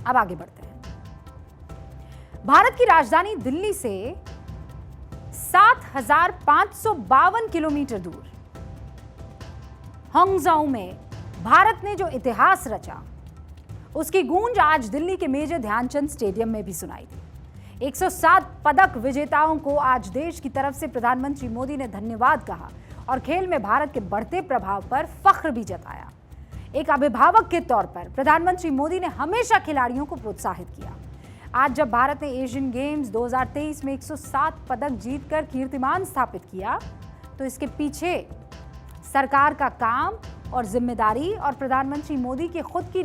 अब आगे बढ़ते हैं। भारत की राजधानी दिल्ली से 7,552 किलोमीटर दूर हांगझाऊ में भारत ने जो इतिहास रचा, उसकी गूंज आज दिल्ली के मेजर ध्यानचंद स्टेडियम में भी सुनाई दी। 107 पदक विजेताओं को आज देश की तरफ से प्रधानमंत्री मोदी ने धन्यवाद कहा और खेल में भारत के बढ़ते प्रभाव पर फख्र भी जताया। एक अभिभावक के तौर पर प्रधानमंत्री मोदी ने हमेशा खिलाड़ियों को प्रोत्साहित किया। आज जब भारत ने एशियन गेम्स 2023 में 107 पदक जीतकर कीर्तिमान स्थापित किया, तो इसके पीछे सरकार का काम और जिम्मेदारी और प्रधानमंत्री मोदी की खुद की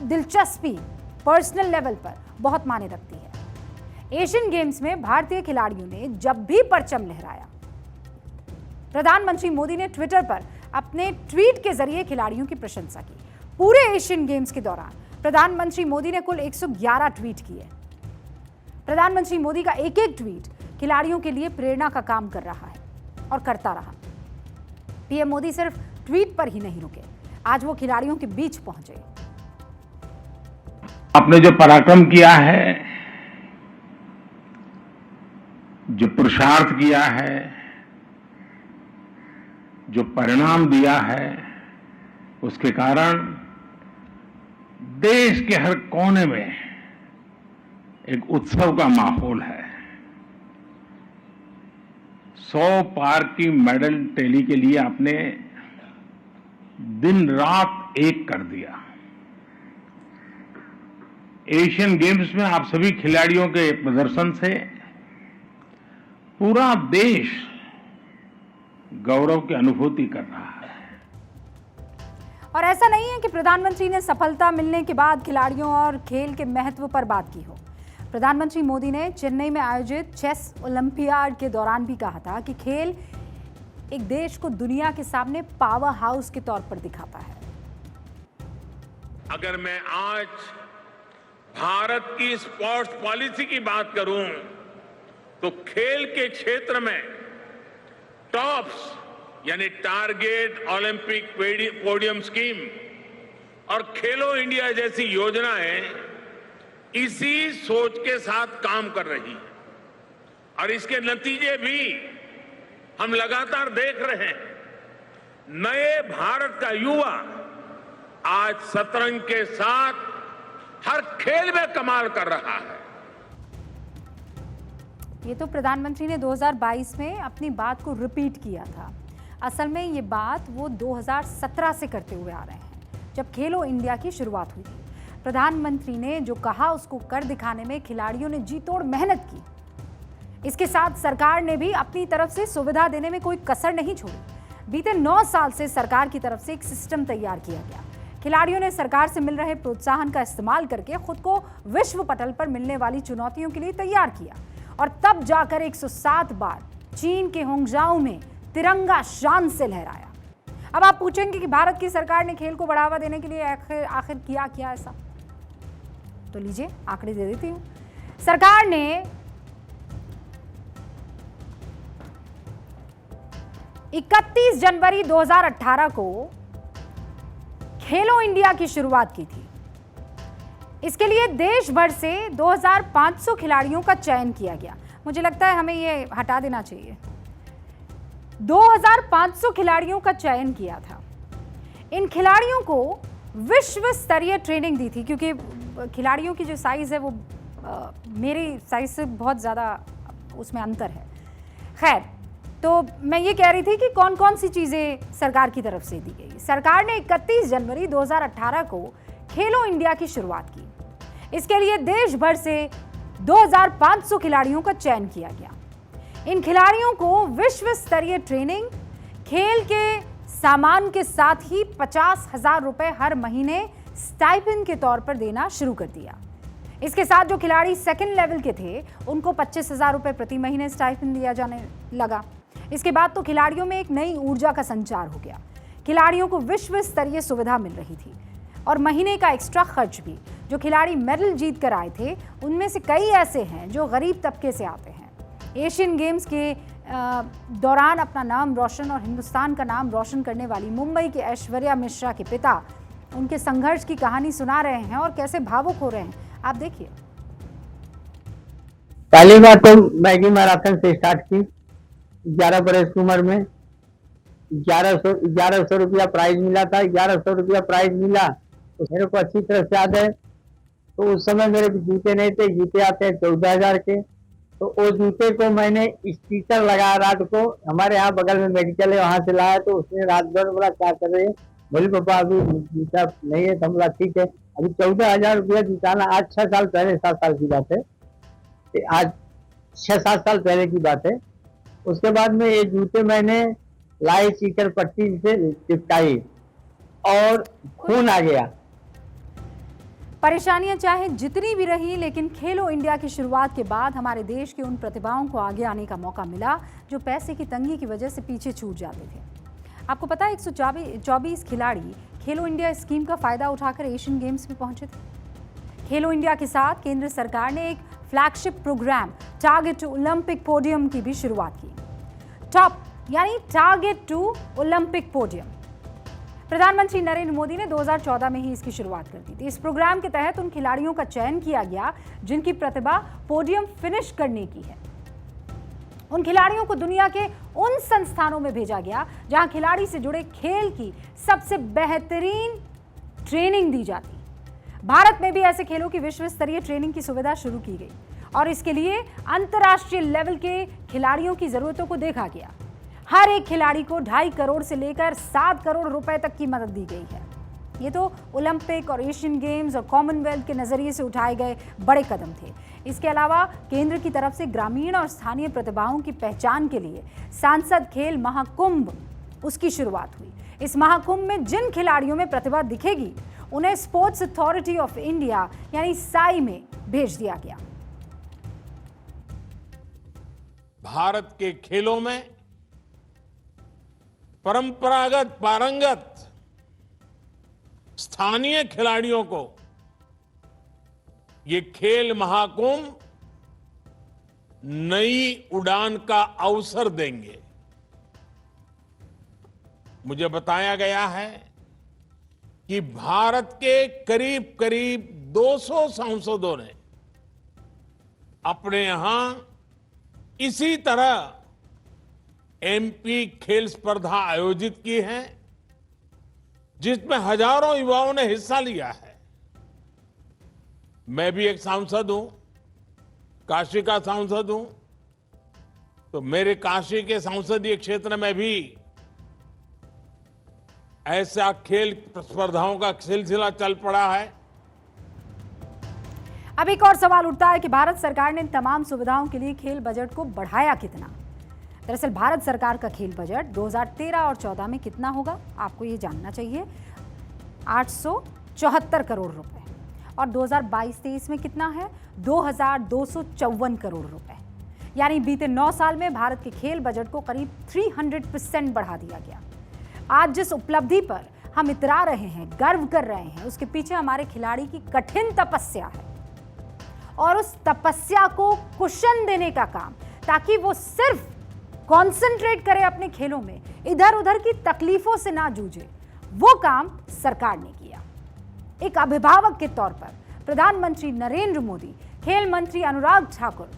दिलचस्पी पर्सनल लेवल पर बहुत मायने रखती है। एशियन गेम्स में भारतीय खिलाड़ियों ने जब भी परचम लहराया, प्रधानमंत्री मोदी ने ट्विटर पर अपने ट्वीट के जरिए खिलाड़ियों की प्रशंसा की। पूरे एशियन गेम्स के दौरान प्रधानमंत्री मोदी ने कुल 111 ट्वीट किए। प्रधानमंत्री मोदी का एक एक ट्वीट खिलाड़ियों के लिए प्रेरणा का काम कर रहा है और करता रहा। पीएम मोदी सिर्फ ट्वीट पर ही नहीं रुके, आज वो खिलाड़ियों के बीच पहुंचे। आपने जो पराक्रम किया है, जो पुरुषार्थ किया है, जो परिणाम दिया है, उसके कारण देश के हर कोने में एक उत्सव का माहौल है। 100 पार की मेडल टैली के लिए आपने दिन रात एक कर दिया। एशियन गेम्स में आप सभी खिलाड़ियों के प्रदर्शन से पूरा देश गौरव की अनुभूति कर रहा है। और ऐसा नहीं है कि प्रधानमंत्री ने सफलता मिलने के बाद खिलाड़ियों और खेल के महत्व पर बात की हो। प्रधानमंत्री मोदी ने चेन्नई में आयोजित चेस ओलंपियाड के दौरान भी कहा था कि खेल एक देश को दुनिया के सामने पावर हाउस के तौर पर दिखाता है। अगर मैं आज भारत की स्पोर्ट्स पॉलिसी की बात करूं, तो खेल के क्षेत्र में टॉप्स यानी टारगेट ओलंपिक पोडियम स्कीम और खेलो इंडिया जैसी योजनाएं इसी सोच के साथ काम कर रही है और इसके नतीजे भी हम लगातार देख रहे हैं। नए भारत का युवा आज शतरंज के साथ हर खेल में कमाल कर रहा है। ये तो प्रधानमंत्री ने 2022 में अपनी बात को रिपीट किया था। असल में ये बात वो 2017 से करते हुए आ रहे हैं, जब खेलो इंडिया की शुरुआत हुई थी। प्रधानमंत्री ने जो कहा उसको कर दिखाने में खिलाड़ियों ने जी तोड़ मेहनत की। इसके साथ सरकार ने भी अपनी तरफ से सुविधा देने में कोई कसर नहीं छोड़ी। बीते 9 साल से सरकार की तरफ से एक सिस्टम तैयार किया गया। खिलाड़ियों ने सरकार से मिल रहे प्रोत्साहन का इस्तेमाल करके खुद को विश्व पटल पर मिलने वाली चुनौतियों के लिए तैयार किया और तब जाकर 107 बार चीन के हांगझाऊ में तिरंगा शान से लहराया। अब आप पूछेंगे कि भारत की सरकार ने खेल को बढ़ावा देने के लिए आखिर किया क्या ऐसा? तो लीजिए आंकड़े दे देती हूं। सरकार ने इकतीस जनवरी 2018 को खेलो इंडिया की शुरुआत की थी। इसके लिए देश भर से 2500 खिलाड़ियों का चयन किया गया। मुझे लगता है हमें ये हटा देना चाहिए। 2500 खिलाड़ियों का चयन किया था। इन खिलाड़ियों को विश्व स्तरीय ट्रेनिंग दी थी, क्योंकि खिलाड़ियों की जो साइज है वो मेरी साइज से बहुत ज़्यादा उसमें अंतर है। खैर, तो मैं ये कह रही थी कि कौन कौन सी चीज़ें सरकार की तरफ से दी गई। सरकार ने 31 जनवरी 2018 को खेलो इंडिया की शुरुआत की। इसके लिए देश भर से 2500 खिलाड़ियों का चयन किया गया। इन खिलाड़ियों को विश्व स्तरीय ट्रेनिंग, खेल के सामान के साथ ही 50,000 रुपए हर महीने स्टाइपेंड के तौर पर देना शुरू कर दिया। इसके साथ जो खिलाड़ी सेकंड लेवल के थे, उनको 25,000 रुपए प्रति महीने स्टाइपेंड दिया जाने लगा। इसके बाद तो खिलाड़ियों में एक नई ऊर्जा का संचार हो गया। खिलाड़ियों को विश्व स्तरीय सुविधा मिल रही थी और महीने का एक्स्ट्रा खर्च भी। जो खिलाड़ी मेडल जीत कर आए थे, उनमें से कई ऐसे हैं जो गरीब तबके से आते हैं। एशियन गेम्स के दौरान अपना नाम रोशन और हिंदुस्तान का नाम रोशन करने वाली मुंबई के ऐश्वर्या मिश्रा के पिता उनके संघर्ष की कहानी सुना रहे हैं और कैसे भावुक हो रहे हैं आप देखिए। पहली बार तो मैगी मैराथन से स्टार्ट की 11 बरस की उम्र में। 1100 रुपया प्राइज मिला था। 1100 रुपया प्राइज मिला तो मेरे को अच्छी तरह से याद है। तो उस समय मेरे जूते नहीं थे, जूते आते हैं 14,000 के। तो वो जूते को मैंने स्टिकर लगाया रात को। हमारे यहाँ बगल में मेडिकल है, वहां से लाया। तो उसने रात भर बोला क्या कर रहे हैं, बोले पापा अभी जूता नहीं है। तो हम बोला ठीक है। अभी 14,000 रुपया जुटाना आज 6 साल पहले 7 साल की बात है, आज 6-7 साल पहले की बात है। उसके बाद में ये जूते मैंने लाई, चीकर पट्टी से चिपकाई और खून आ गया। परेशानियां चाहे जितनी भी रही, लेकिन खेलो इंडिया की शुरुआत के बाद हमारे देश की उन प्रतिभाओं को आगे आने का मौका मिला जो पैसे की तंगी की वजह से पीछे छूट जाते थे। आपको पता है 124 खिलाड़ी खेलो इंडिया स्कीम का फायदा उठाकर एशियन गेम्स में पहुंचे थे। खेलो इंडिया के साथ केंद्र सरकार ने एक flagship programme target to Olympic podium की भी शुरुआत की। टॉप यानी टारगेट टू ओलंपिक पोडियम। प्रधानमंत्री नरेंद्र मोदी ने 2014 में ही इसकी शुरुआत कर दी थी। इस प्रोग्राम के तहत उन खिलाड़ियों का चयन किया गया जिनकी प्रतिभा पोडियम फिनिश करने की है। उन खिलाड़ियों को दुनिया के उन संस्थानों में भेजा गया जहां खिलाड़ी से जुड़े खेल की सबसे बेहतरीन ट्रेनिंग दी जाती। भारत में भी ऐसे खेलों की विश्व स्तरीय ट्रेनिंग की सुविधा शुरू की गई और इसके लिए अंतर्राष्ट्रीय लेवल के खिलाड़ियों की जरूरतों को देखा गया। हर एक खिलाड़ी को 2.5 करोड़ से लेकर 7 करोड़ रुपए तक की मदद दी गई है। ये तो ओलंपिक और एशियन गेम्स और कॉमनवेल्थ के नजरिए से उठाए गए बड़े कदम थे। इसके अलावा केंद्र की तरफ से ग्रामीण और स्थानीय प्रतिभाओं की पहचान के लिए सांसद खेल महाकुंभ उसकी शुरुआत हुई। इस महाकुंभ में जिन खिलाड़ियों में प्रतिभा दिखेगी उन्हें स्पोर्ट्स अथॉरिटी ऑफ इंडिया यानी साई में भेज दिया गया। भारत के खेलों में परंपरागत पारंगत स्थानीय खिलाड़ियों को ये खेल महाकुंभ नई उड़ान का अवसर देंगे। मुझे बताया गया है कि भारत के करीब करीब 200 सांसदों ने अपने यहां इसी तरह एमपी खेल स्पर्धा आयोजित की है जिसमें हजारों युवाओं ने हिस्सा लिया है। मैं भी एक सांसद हूं, काशी का सांसद हूं, तो मेरे काशी के संसदीय क्षेत्र में भी ऐसा खेल स्पर्धाओं का सिलसिला चल पड़ा है। अब एक और सवाल उठता है कि भारत सरकार ने इन तमाम सुविधाओं के लिए खेल बजट को बढ़ाया कितना। दरअसल भारत सरकार का खेल बजट 2013 और 14 में कितना होगा आपको ये जानना चाहिए, 874 करोड़ रुपए। और 2022-23 में कितना है, 2254 करोड़ रुपए। यानी बीते 9 साल में भारत के खेल बजट को करीब 300% बढ़ा दिया गया। आज जिस उपलब्धि पर हम इतरा रहे हैं, गर्व कर रहे हैं, उसके पीछे हमारे खिलाड़ी की कठिन तपस्या है और उस तपस्या को कुशन देने का काम, ताकि वो सिर्फ कंसंट्रेट करे अपने खेलों में, इधर उधर की तकलीफों से ना जूझे, वो काम सरकार ने किया। एक अभिभावक के तौर पर प्रधानमंत्री नरेंद्र मोदी, खेल मंत्री अनुराग ठाकुर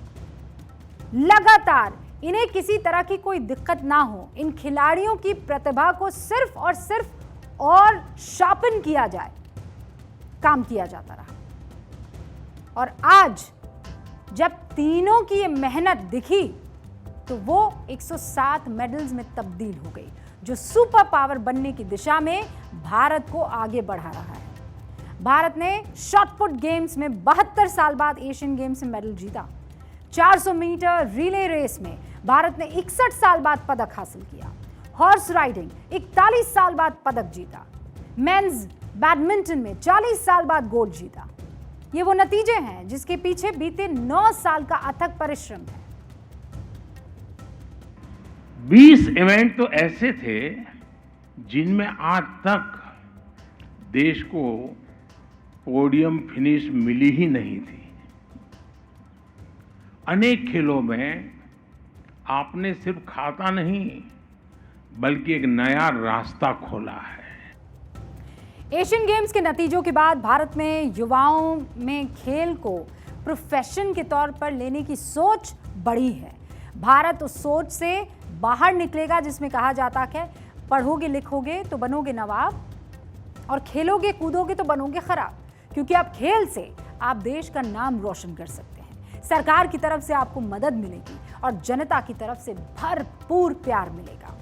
लगातार इन्हें किसी तरह की कोई दिक्कत ना हो, इन खिलाड़ियों की प्रतिभा को सिर्फ और शार्पन किया जाए, काम किया जाता रहा। और आज जब तीनों की ये मेहनत दिखी तो वो 107 मेडल्स में तब्दील हो गई, जो सुपर पावर बनने की दिशा में भारत को आगे बढ़ा रहा है। भारत ने शॉटपुट गेम्स में 72 साल बाद एशियन गेम्स में मेडल जीता। 400 मीटर रिले रेस में भारत ने 61 साल बाद पदक हासिल किया। हॉर्स राइडिंग 41 साल बाद पदक जीता। मेंस बैडमिंटन में 40 साल बाद गोल्ड जीता। ये वो नतीजे हैं जिसके पीछे बीते 9 साल का अथक परिश्रम है। 20 इवेंट तो ऐसे थे जिनमें आज तक देश को पोडियम फिनिश मिली ही नहीं थी। अनेक खेलों में आपने सिर्फ खाता नहीं बल्कि एक नया रास्ता खोला है। एशियन गेम्स के नतीजों के बाद भारत में युवाओं में खेल को प्रोफेशन के तौर पर लेने की सोच बढ़ी है। भारत उस सोच से बाहर निकलेगा जिसमें कहा जाता है पढ़ोगे लिखोगे तो बनोगे नवाब और खेलोगे कूदोगे तो बनोगे खराब, क्योंकि आप खेल से आप देश का नाम रोशन कर सकते हैं। सरकार की तरफ से आपको मदद मिलेगी और जनता की तरफ से भरपूर प्यार मिलेगा।